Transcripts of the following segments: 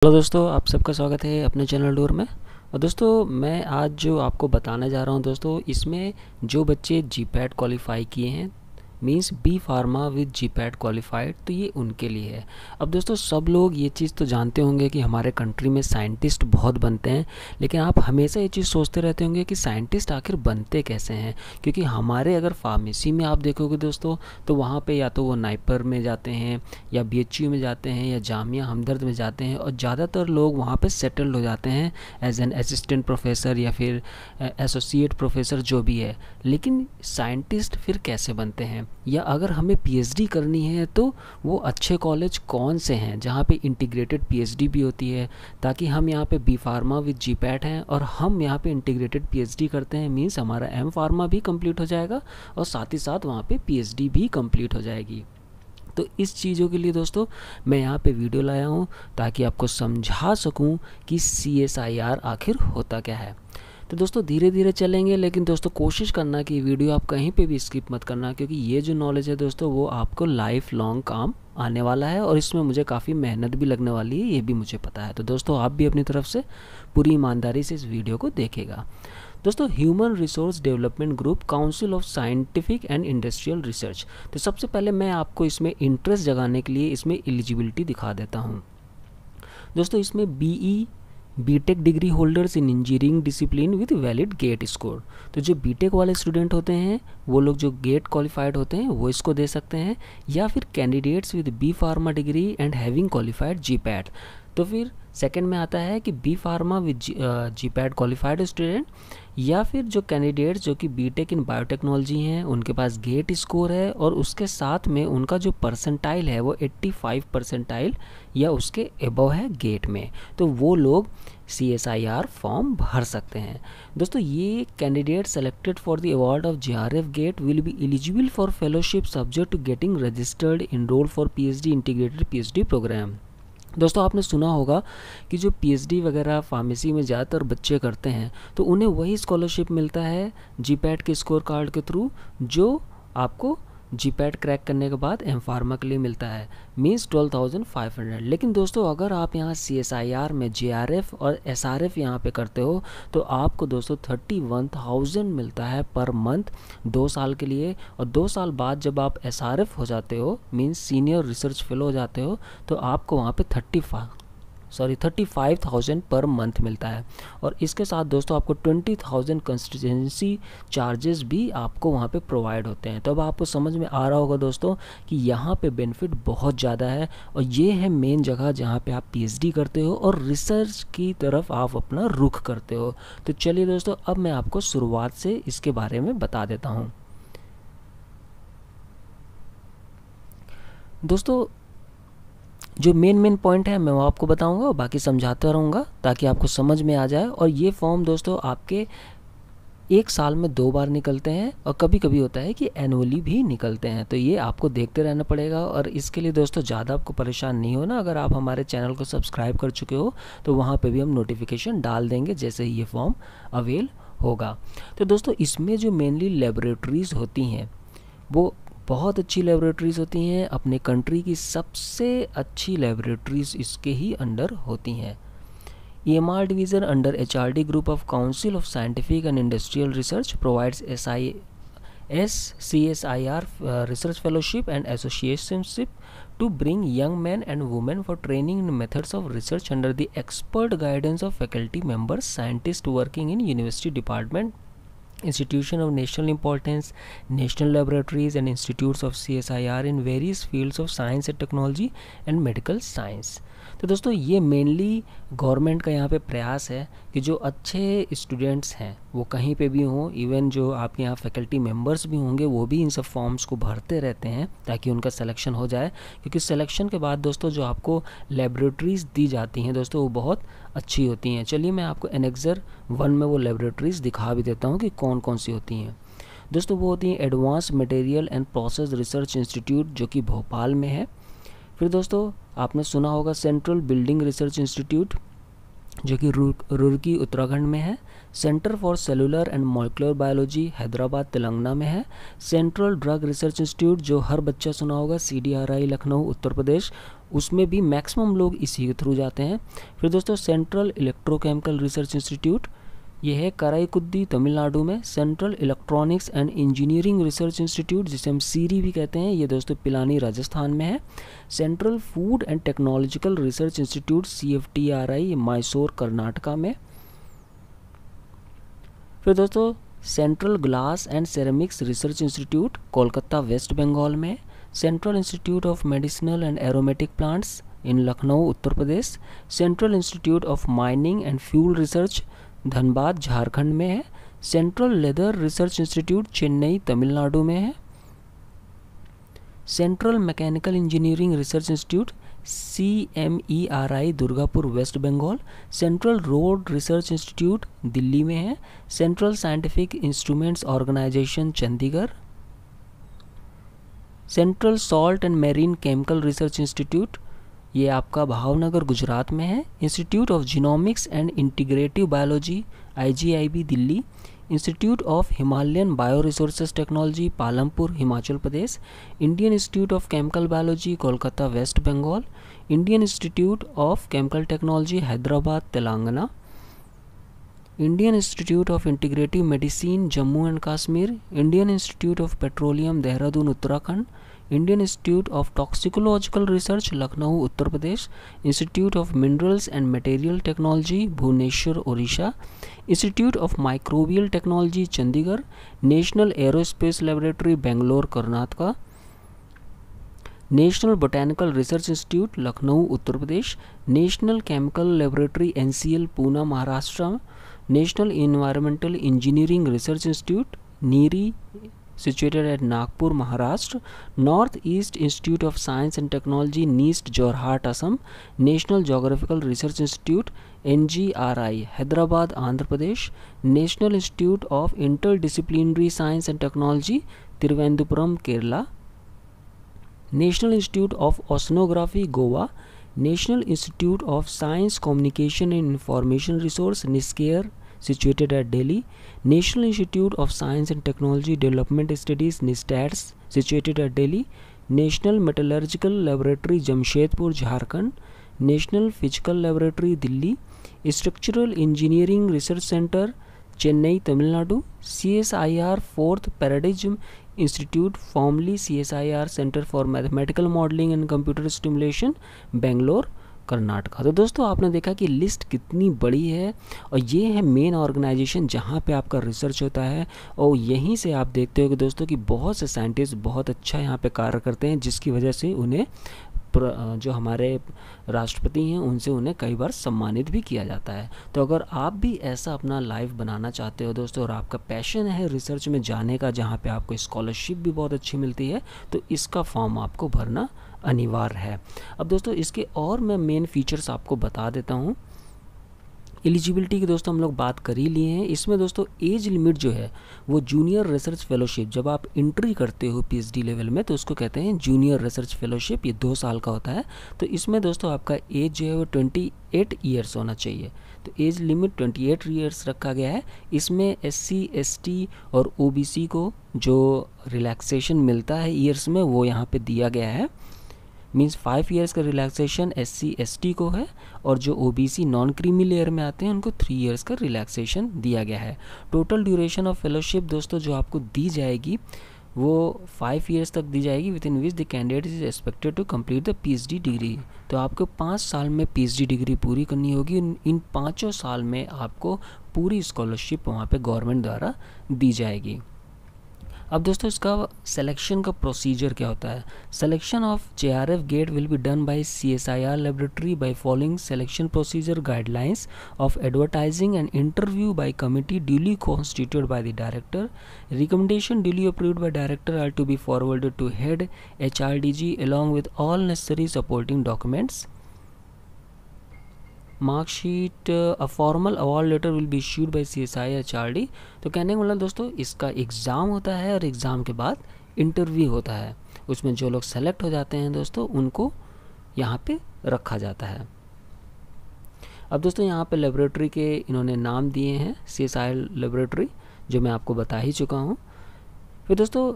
Hello दोस्तों, आप सबका स्वागत है अपने चैनल डोर में। और दोस्तों, मैं आज जो आपको बताने जा रहा हूं दोस्तों, इसमें जो बच्चे जीपैट क्वालिफाई किए हैं, means B Pharma with GPAT qualified, तो ये उनके लिए है। अब दोस्तों, सब लोग ये चीज़ तो जानते होंगे कि हमारे कंट्री में साइंटिस्ट बहुत बनते हैं, लेकिन आप हमेशा ये चीज़ सोचते रहते होंगे कि साइंटिस्ट आखिर बनते कैसे हैं। क्योंकि हमारे अगर फार्मेसी में आप देखोगे दोस्तों, तो वहाँ पे या तो वो नाइपर में जाते हैं, या बीएचयू में जाते हैं, या जामिया हमदर्द में जाते हैं, और ज़्यादातर लोग वहाँ पे सेटल्ड हो जाते हैं एज एन असिस्टेंट प्रोफेसर या फिर एसोसिएट प्रोफेसर, जो भी है। लेकिन साइंटिस्ट फिर कैसे बनते हैं, या अगर हमें पीएचडी करनी है तो वो अच्छे कॉलेज कौन से हैं जहाँ पे इंटीग्रेटेड पीएचडी भी होती है, ताकि हम यहाँ पे बी फार्मा विद जीपैट हैं और हम यहाँ पे इंटीग्रेटेड पीएचडी करते हैं, मींस हमारा एम फार्मा भी कंप्लीट हो जाएगा और साथ ही साथ वहाँ पे पीएचडी भी कंप्लीट हो जाएगी। तो इस चीज़ों के लिए दोस्तों मैं यहाँ पे वीडियो लाया हूँ ताकि आपको समझा सकूँ कि CSIR आखिर होता क्या है। तो दोस्तों धीरे धीरे चलेंगे, लेकिन दोस्तों कोशिश करना कि वीडियो आप कहीं पे भी स्किप मत करना, क्योंकि ये जो नॉलेज है दोस्तों वो आपको लाइफ लॉन्ग काम आने वाला है और इसमें मुझे काफ़ी मेहनत भी लगने वाली है, ये भी मुझे पता है। तो दोस्तों आप भी अपनी तरफ से पूरी ईमानदारी से इस वीडियो को देखेगा। दोस्तों, human resource development group, council of scientific and industrial research. तो सबसे पहले मैं आपको इसमें इंटरेस्ट जगाने के लिए इसमें एलिजिबिलिटी दिखा देता हूँ। दोस्तों, इसमें BE BTech degree holders in engineering discipline with valid GATE score. तो जो बीटेक वाले स्टूडेंट होते हैं, वो लोग जो गेट क्वालिफाइड होते हैं वो इसको दे सकते हैं, या फिर candidates with B Pharma degree and having qualified GPAT. तो फिर सेकंड में आता है कि B Pharma with GPAT qualified student, या फिर जो कैंडिडेट्स जो कि बीटेक इन बायोटेक्नोलॉजी हैं, उनके पास गेट स्कोर है और उसके साथ में उनका जो परसेंटाइल है वो 85 परसेंटाइल या उसके एबव है गेट में, तो वो लोग CSIR फॉर्म भर सकते हैं। दोस्तों, ये candidate selected for the award of JRF GATE will be eligible for fellowship subject to getting registered enrol for PhD integrated PhD programme. दोस्तों, आपने सुना होगा कि जो PhD वगैरह फार्मेसी में ज़्यादातर बच्चे करते हैं, तो उन्हें वही स्कॉलरशिप मिलता है जीपैट के स्कोर कार्ड के थ्रू, जो आपको जीपैट क्रैक करने के बाद एम फार्मा के लिए मिलता है, मीन्स 12,500। लेकिन दोस्तों, अगर आप यहाँ CSIR में JRF और SRF यहाँ पे करते हो, तो आपको दोस्तों 31,000 मिलता है पर मंथ 2 साल के लिए। और 2 साल बाद जब आप SRF हो जाते हो, मीन्स सीनियर रिसर्च फेलो हो जाते हो, तो आपको वहाँ पे 35,000 पर मंथ मिलता है। और इसके साथ दोस्तों आपको 20,000 कंस्टिट्यूंसी चार्जेस भी आपको वहाँ पे प्रोवाइड होते हैं। तो अब आपको समझ में आ रहा होगा दोस्तों कि यहाँ पे बेनिफिट बहुत ज़्यादा है, और ये है मेन जगह जहाँ पे आप PhD करते हो और रिसर्च की तरफ आप अपना रुख करते हो। तो चलिए दोस्तों, अब मैं आपको शुरुआत से इसके बारे में बता देता हूँ। दोस्तों, जो मेन पॉइंट है मैं वो आपको बताऊंगा और बाकी समझाता रहूँगा ताकि आपको समझ में आ जाए। और ये फॉर्म दोस्तों आपके 1 साल में 2 बार निकलते हैं, और कभी कभी होता है कि एनुअली भी निकलते हैं, तो ये आपको देखते रहना पड़ेगा। और इसके लिए दोस्तों ज़्यादा आपको परेशान नहीं होना, अगर आप हमारे चैनल को सब्सक्राइब कर चुके हो तो वहाँ पर भी हम नोटिफिकेशन डाल देंगे जैसे ही ये फॉर्म अवेल होगा। तो दोस्तों, इसमें जो मेनली लेबोरेटरीज़ होती हैं वो बहुत अच्छी लेबोरेटरीज़ होती हैं, अपने कंट्री की सबसे अच्छी लेबोरेटरीज़ इसके ही अंडर होती हैं। EMR division under HRD group of council of scientific and industrial research provides CSIR research fellowship and associationship to bring young men and women for training in methods of research under the expert guidance of faculty members, scientists working in university department, institution of national importance, national laboratories and institutes of CSIR in various fields of science and technology and medical science। तो दोस्तों, ये mainly government का यहाँ पे प्रयास है कि जो अच्छे स्टूडेंट्स हैं वो कहीं पे भी हों, इवन जो आपके यहाँ फैकल्टी मेंबर्स भी होंगे वो भी इन सब फॉर्म्स को भरते रहते हैं ताकि उनका सिलेक्शन हो जाए। क्योंकि सिलेक्शन के बाद दोस्तों जो आपको लेबोरेटरीज़ दी जाती हैं दोस्तों वो बहुत अच्छी होती हैं। चलिए मैं आपको एनेक्सर 1 में वो लेबोरेटरीज़ दिखा भी देता हूँ कि कौन कौन सी होती हैं। दोस्तों, वो होती हैं advance material and process research institute, जो कि भोपाल में है। फिर दोस्तों आपने सुना होगा सेंट्रल बिल्डिंग रिसर्च इंस्टीट्यूट, जो कि रुड़की उत्तराखंड में है। Centre for cellular and molecular biology Hyderabad Telangana में है। सेंट्रल ड्रग रिसर्च इंस्टीट्यूट, जो हर बच्चा सुना होगा, CDRI लखनऊ उत्तर प्रदेश, उसमें भी मैक्सिमम लोग इसी के थ्रू जाते हैं। फिर दोस्तों सेंट्रल इलेक्ट्रोकेमिकल रिसर्च इंस्टीट्यूट, ये है कराईकुद्दी तमिलनाडु में। Central electronics and engineering research institute, जिसे हम सीरी भी कहते हैं, ये दोस्तों पिलानी राजस्थान में है। Central food and technological research institute CFTRI Mysore Karnataka में। फिर दोस्तों central glass and ceramics research institute Kolkata waste Bengal में। Central institute of medicinal and aromatic plants in Lucknow Uttar Pradesh. Central institute of mining and fuel research Dhanbad Jharkhand में है। Central leather research institute Chennai Tamil Nadu में है। Central mechanical engineering research institute CMERI Durgapur West Bengal. Central road research institute Delhi में है। Central Scientific Instruments Organisation Chandigarh. Central Salt and Marine Chemical Research Institute, ये आपका भावनगर गुजरात में है। Institute of Genomics and Integrative Biology IGIB Delhi. Institute of Himalayan Bio Resources Technology Palampur Himachal Pradesh. Indian Institute of Chemical Biology Kolkata waste Bengal. Indian Institute of Chemical Technology Hyderabad Telangana. Indian Institute of Integrative Medicine Jammu and Kashmir. Indian Institute of Petroleum Dehradun Uttarakhand. Indian Institute of toxicological research Lucknow Uttar Pradesh. Institute of minerals and material technology Bhubaneswar Odisha. Institute of microbial technology Chandigarh. National aerospace laboratory Bangalore Karnataka. National botanical research institute Lucknow Uttar Pradesh. National chemical laboratory NCL Poona Maharashtra. National environmental engineering research institute NEERI situated at Nagpur, Maharashtra. North East Institute of Science and Technology, NEIST, Jorhat, Assam. National Geographical Research Institute, NGRI, Hyderabad, Andhra Pradesh. National Institute of Interdisciplinary Science and Technology, Thiruvananthapuram, Kerala. National Institute of Oceanography, Goa. National Institute of Science, Communication and Information Resource, NISCARE, situated at Delhi. National Institute of Science and Technology Development Studies NISTADS, situated at Delhi. National Metallurgical Laboratory Jamshedpur, Jharkhand. National Physical Laboratory Delhi. Structural Engineering Research Center Chennai, Tamil Nadu. CSIR 4th Paradigm Institute, formerly CSIR Center for Mathematical Modeling and Computer Stimulation, Bangalore, Karnataka. तो दोस्तों आपने देखा कि list कितनी बड़ी है, और ये है मेन ऑर्गेनाइजेशन जहाँ पे आपका रिसर्च होता है। और यहीं से आप देखते हो कि दोस्तों कि बहुत से साइंटिस्ट बहुत अच्छा यहाँ पे कार्य करते हैं, जिसकी वजह से उन्हें जो हमारे राष्ट्रपति हैं उनसे उन्हें कई बार सम्मानित भी किया जाता है। तो अगर आप भी ऐसा अपना लाइफ बनाना चाहते हो दोस्तों, और आपका पैशन है रिसर्च में जाने का, जहाँ पे आपको स्कॉलरशिप भी बहुत अच्छी मिलती है, तो इसका फॉर्म आपको भरना अनिवार्य है। अब दोस्तों इसके और मैं मेन फीचर्स आपको बता देता हूँ। एलिजिबिलिटी की दोस्तों हम लोग बात कर ही लिए हैं। इसमें दोस्तों एज लिमिट जो है वो जूनियर रिसर्च फेलोशिप, जब आप एंट्री करते हो PhD लेवल में तो उसको कहते हैं जूनियर रिसर्च फेलोशिप, ये 2 साल का होता है। तो इसमें दोस्तों आपका एज जो है वो 28 ईयर्स होना चाहिए। तो एज लिमिट 28 ईयर्स रखा गया है। इसमें SC ST और OBC को जो रिलैक्सेशन मिलता है ईयर्स में वो यहाँ पे दिया गया है। मीन्स 5 ईयर्स का रिलैक्सेशन SC ST को है, और जो OBC नॉन क्रीमी लेयर में आते हैं उनको 3 ईयर्स का रिलैक्सेशन दिया गया है। टोटल ड्यूरेशन ऑफ फेलोशिप दोस्तों जो आपको दी जाएगी वो 5 ईयर्स तक दी जाएगी, within which the candidate is expected to complete the PhD degree. तो आपको 5 साल में PhD डिग्री पूरी करनी होगी। इन 5 साल में आपको पूरी स्कॉलरशिप वहाँ पे गवर्नमेंट द्वारा दी जाएगी। अब दोस्तों इसका सिलेक्शन का प्रोसीजर क्या होता है। Selection of JRF GATE will be done by CSIR laboratory by following selection procedure guidelines of advertising and interview by committee duly constituted by the director. Recommendation duly approved by director are to be forwarded to head HRDG along with all necessary supporting documents. Marksheet a formal award letter will be issued by CSI HRD। तो कहने का मतलब दोस्तों इसका exam होता है, और exam के बाद इंटरव्यू होता है। उसमें जो लोग सेलेक्ट हो जाते हैं दोस्तों उनको यहाँ पे रखा जाता है। अब दोस्तों यहाँ पे लेबोरेटरी के इन्होंने नाम दिए हैं, CSI लेबोरेटरी, जो मैं आपको बता ही चुका हूँ। फिर दोस्तों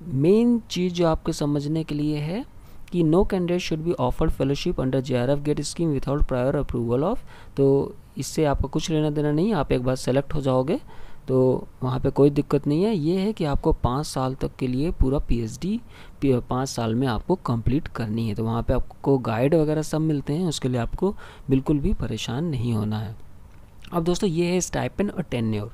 मेन चीज़ जो आपको समझने के लिए है कि no candidate should be offered fellowship under JRF GATE scheme without prior approval of. तो इससे आपका कुछ लेना देना नहीं, आप एक बार सेलेक्ट हो जाओगे तो वहाँ पे कोई दिक्कत नहीं है। ये है कि आपको 5 साल तक के लिए पूरा PhD 5 साल में आपको कंप्लीट करनी है। तो वहाँ पे आपको गाइड वगैरह सब मिलते हैं, उसके लिए आपको बिल्कुल भी परेशान नहीं होना है। अब दोस्तों ये है स्टाइपेंड और टेन्योर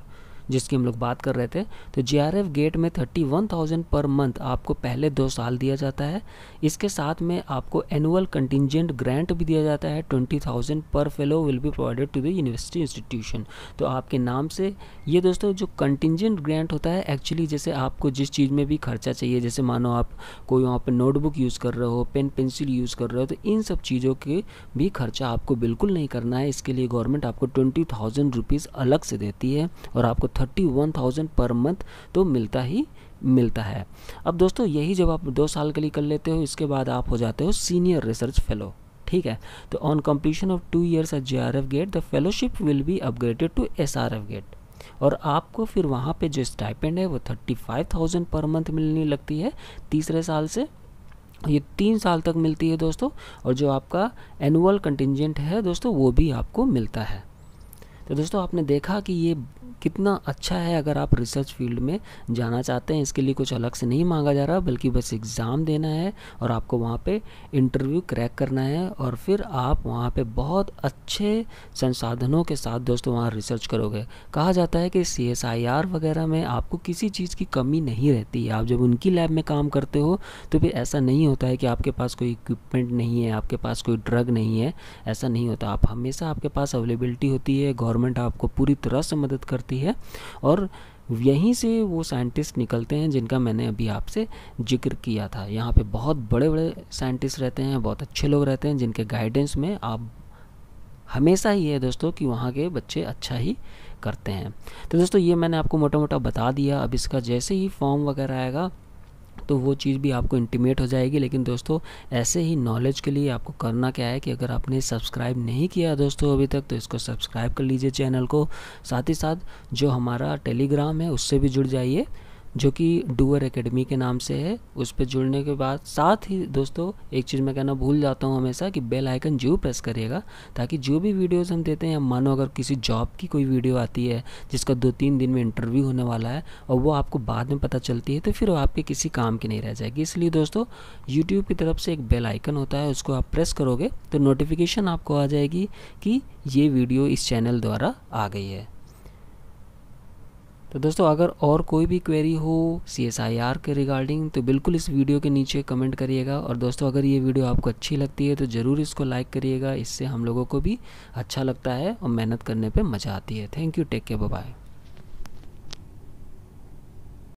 जिसकी हम लोग बात कर रहे थे। तो JRF गेट में 31,000 पर मंथ आपको पहले 2 साल दिया जाता है। इसके साथ में आपको एनुअल कंटिजेंट ग्रांट भी दिया जाता है। 20,000 पर fellow will be provided to the university institution. तो आपके नाम से ये दोस्तों जो कंटिजेंट ग्रांट होता है, एक्चुअली जैसे आपको जिस चीज़ में भी खर्चा चाहिए, जैसे मानो आप कोई वहाँ पर नोटबुक यूज़ कर रहे हो, पेन पेंसिल यूज़ कर रहे हो, तो इन सब चीज़ों के भी खर्चा आपको बिल्कुल नहीं करना है। इसके लिए गवर्नमेंट आपको 20,000 रुपीज़ अलग से देती है और आपको 31,000 पर मंथ तो मिलता ही मिलता है। अब दोस्तों यही जब आप 2 साल के लिए कर लेते हो, इसके बाद आप हो जाते हो सीनियर रिसर्च फेलो, ठीक है। तो on completion of 2 years at JRF GATE the fellowship will be upgraded to SRF GATE, और आपको फिर वहाँ पे जो स्टाइपेंड है वो 35,000 पर मंथ मिलने लगती है तीसरे साल से। ये 3 साल तक मिलती है दोस्तों, और जो आपका एनुअल कंटिजेंट है दोस्तों वो भी आपको मिलता है। तो दोस्तों आपने देखा कि ये कितना अच्छा है अगर आप रिसर्च फील्ड में जाना चाहते हैं। इसके लिए कुछ अलग से नहीं मांगा जा रहा, बल्कि बस एग्ज़ाम देना है और आपको वहाँ पे इंटरव्यू क्रैक करना है, और फिर आप वहाँ पे बहुत अच्छे संसाधनों के साथ दोस्तों वहाँ रिसर्च करोगे। कहा जाता है कि CSIR वगैरह में आपको किसी चीज़ की कमी नहीं रहती है। आप जब उनकी लैब में काम करते हो तो फिर ऐसा नहीं होता है कि आपके पास कोई इक्विपमेंट नहीं है, आपके पास कोई ड्रग नहीं है, ऐसा नहीं होता। आप हमेशा आपके पास अवेलेबिलिटी होती है, गवर्नमेंट आपको पूरी तरह से मदद करती है, और यहीं से वो साइंटिस्ट निकलते हैं जिनका मैंने अभी आपसे जिक्र किया था। यहाँ पे बहुत बड़े बड़े साइंटिस्ट रहते हैं, बहुत अच्छे लोग रहते हैं, जिनके गाइडेंस में आप हमेशा ही है दोस्तों कि वहाँ के बच्चे अच्छा ही करते हैं। तो दोस्तों ये मैंने आपको मोटा मोटा बता दिया। अब इसका जैसे ही फॉर्म वगैरह आएगा तो वो चीज़ भी आपको इंटीमेट हो जाएगी। लेकिन दोस्तों ऐसे ही नॉलेज के लिए आपको करना क्या है कि अगर आपने सब्सक्राइब नहीं किया दोस्तों अभी तक, तो इसको सब्सक्राइब कर लीजिए चैनल को। साथ ही साथ जो हमारा टेलीग्राम है उससे भी जुड़ जाइए, जो कि डूअर एकेडमी के नाम से है। उस पर जुड़ने के बाद साथ ही दोस्तों एक चीज़ मैं कहना भूल जाता हूँ हमेशा कि बेल आइकन जरूर प्रेस करिएगा, ताकि जो भी वीडियोस हम देते हैं, मानो अगर किसी जॉब की कोई वीडियो आती है जिसका 2-3 दिन में इंटरव्यू होने वाला है और वो आपको बाद में पता चलती है, तो फिर वो आपके किसी काम की नहीं रह जाएगी। इसलिए दोस्तों यूट्यूब की तरफ से एक बेल आइकन होता है, उसको आप प्रेस करोगे तो नोटिफिकेशन आपको आ जाएगी कि ये वीडियो इस चैनल द्वारा आ गई है। तो दोस्तों अगर और कोई भी क्वेरी हो CSIR के रिगार्डिंग तो बिल्कुल इस वीडियो के नीचे कमेंट करिएगा। और दोस्तों अगर ये वीडियो आपको अच्छी लगती है तो ज़रूर इसको लाइक करिएगा, इससे हम लोगों को भी अच्छा लगता है और मेहनत करने पे मज़ा आती है। Thank you, take care, bye bye.